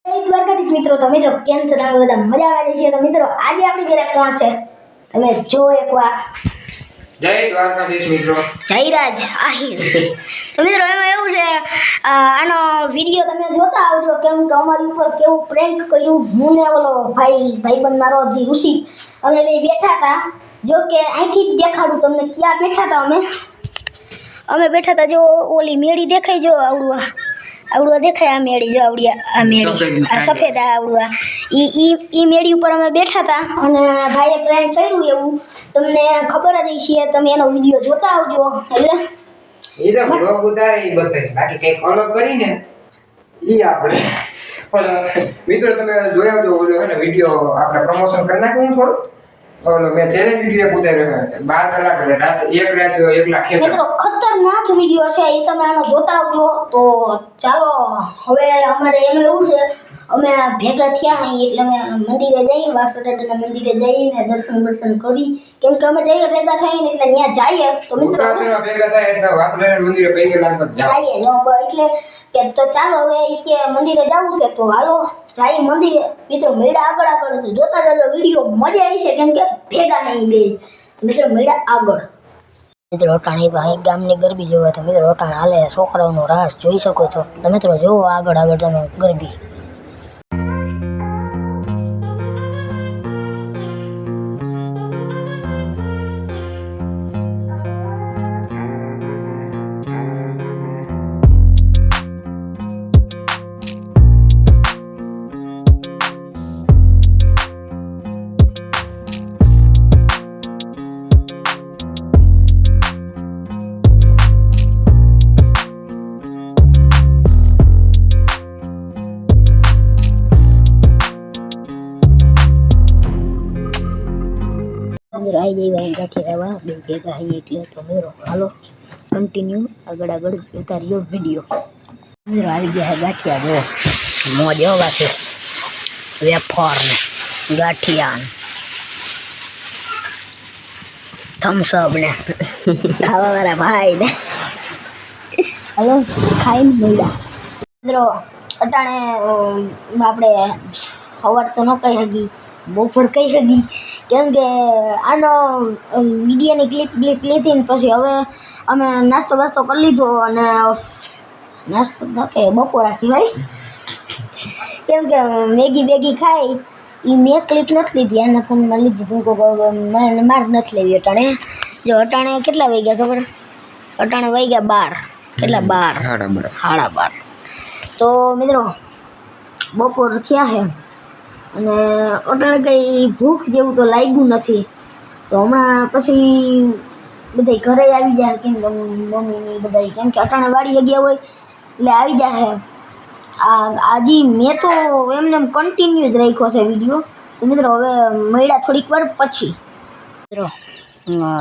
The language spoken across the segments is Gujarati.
દ્વારકાધીશ મિત્રો, તો મિત્રો કેમ છો? તમે બધા મજામાં છે? તો મિત્રો આજે આપણી ઘરે કોણ છે તમે જો એકવાર. જય દ્વારકાધીશ મિત્રો. જય રાજ આહિર. તો મિત્રો એમાં એવું છે, આનો વિડીયો તમે જોતા આવજો, કેમ કે અમારી ઉપર કેવું પ્રેન્ક કર્યું. હું ને ઓલો ભાઈબંધ મારો જી ઋષિ, અમે બે બેઠા હતા. જો કે અહીંથી જ દેખાડું તમને ક્યાં બેઠા હતા. અમે બેઠા હતા, જો ઓલી મેળી દેખાય, જો આવડું દેખાય. આ મેળી જો આ મેળી, આ સફેદ આવડું ઈ મેળી ઉપર અમે બેઠા હતા અને ભાઈએ પ્રેન્ક કર્યું. એવું તમને ખબર જ છે, તમે એનો વિડીયો જોતા આવજો. એટલે એ તો બ્લોગ ઉતારે ઈ બતાય, બાકી કઈક અલગ કરીને ઈ આપણે. પણ મિત્રો તમે જોઈ આવજો ઓલો હે ને વિડીયો આપણે પ્રમોશન કરી નાખ્યું થોડું. ઓલો મેં ચેલેન્જ વિડીયો ઉતાર્યો છે 12 કલાક રાત એક રાત એકલા ખેતર. મિત્રો ખતરનાક વિડીયો છે, એ તમે આનો જોતા આવજો. તો ચાલો હવે અમારે એમ એવું છે, અમે ભેગા થયા અહીં એટલે અમે મંદિરે જઈએ, વાસુદેવના મંદિરે જઈને દર્શન કરી. કેમ કે અમે જઈએ ભેગા થઈને એટલે ત્યાં જઈએ. તો મિત્રો ભેગા થાય એટલે વાસુદેવના મંદિરે પૈકી લાગત જઈએ એટલે કે તો ચાલો હવે કે મંદિરે જવું છે, તો હાલો જઈએ મંદિરે. મિત્રો મેળા આગળ જોતા જજો વિડીયો, મજા આવી છે. કેમ કે ભેગા નહીં બે. તો મિત્રો મેળા આગળ. મિત્રો અટાણે ભાઈ ગામની ગરબી જોવા, તો મિત્રો અટાણે હાલે છોકરાઓનો રાસ જોઈ શકો છો. તો મિત્રો જોવો આગળ તમે ગરબી. મિત્રો આવી જઈ ગાંઠી રહેવા બે ભેગા આવી એટલે. તો મિત્રો હાલો કન્ટિન્યુ આગળ ઉતાર્યો વિડીયો. મિત્રો આવી ગયા ગાંઠિયા, જો મોજ બાકી વેફર ને ગાંઠિયા ને થમ્સઅપ ને ખાવા વાળા ભાઈ ને હાલો ખાઈને મળ્યા. મિત્રો અટાણે આપણે સવાર તો ન કહી શકી, બપોર કહી શકી. કેમ કે આનો વિડીયોની ક્લિપ લીધી ને પછી હવે અમે નાસ્તો બાસ્તો કરી લીધો. અને નાસ્તો કે બપોર કહેવાય, કેમ કે મેગી ખાઈ એ મેં ક્લિપ નથી લીધી, એના ફોનમાં લીધી. તું મારે નથી લેવી અટાણે. જો અટાણે કેટલા વાગ્યા ખબર? અટાણે વાગ્યા 12. કેટલા? 12 સાડા 12. તો મિત્રો બપોર થયા છે અને અટાણે કંઈ ભૂખ જેવું તો લાગ્યું નથી. તો હમણાં પછી બધા ઘરે આવી જાય, કેમ કે મમ્મીની બધા, કેમ કે અટાણે વાડી ગયા હોય એટલે આવી જાય. આજે મેં તો એમને કન્ટિન્યુ જ રાખ્યો છે વિડીયો. તો મિત્રો હવે મળ્યા થોડીક વાર પછી. મિત્રો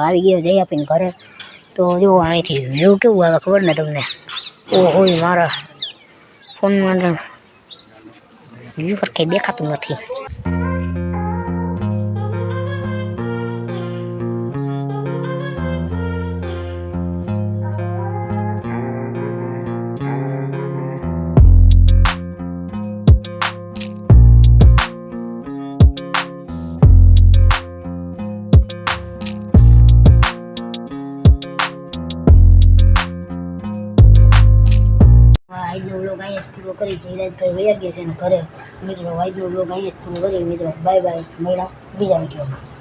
આવી ગયો જઈ આપીને ઘરે. તો જો અહીંથી વ્યૂ કેવું આવે ખબર ને તમને? ઓહો મારા ફોનમાં વ્યૂ પર કંઈ દેખાતું નથી. આજનો વ્લોગ અહીંયા જ પૂરો કરી. જયરાજભાઈ વયા ગયા છે ને ઘરે. મિત્રો આજનો વ્લોગ અહીંયા જ પૂરો કરી. મિત્રો બાય બાય, મળ્યા બીજા વિડીયોમાં.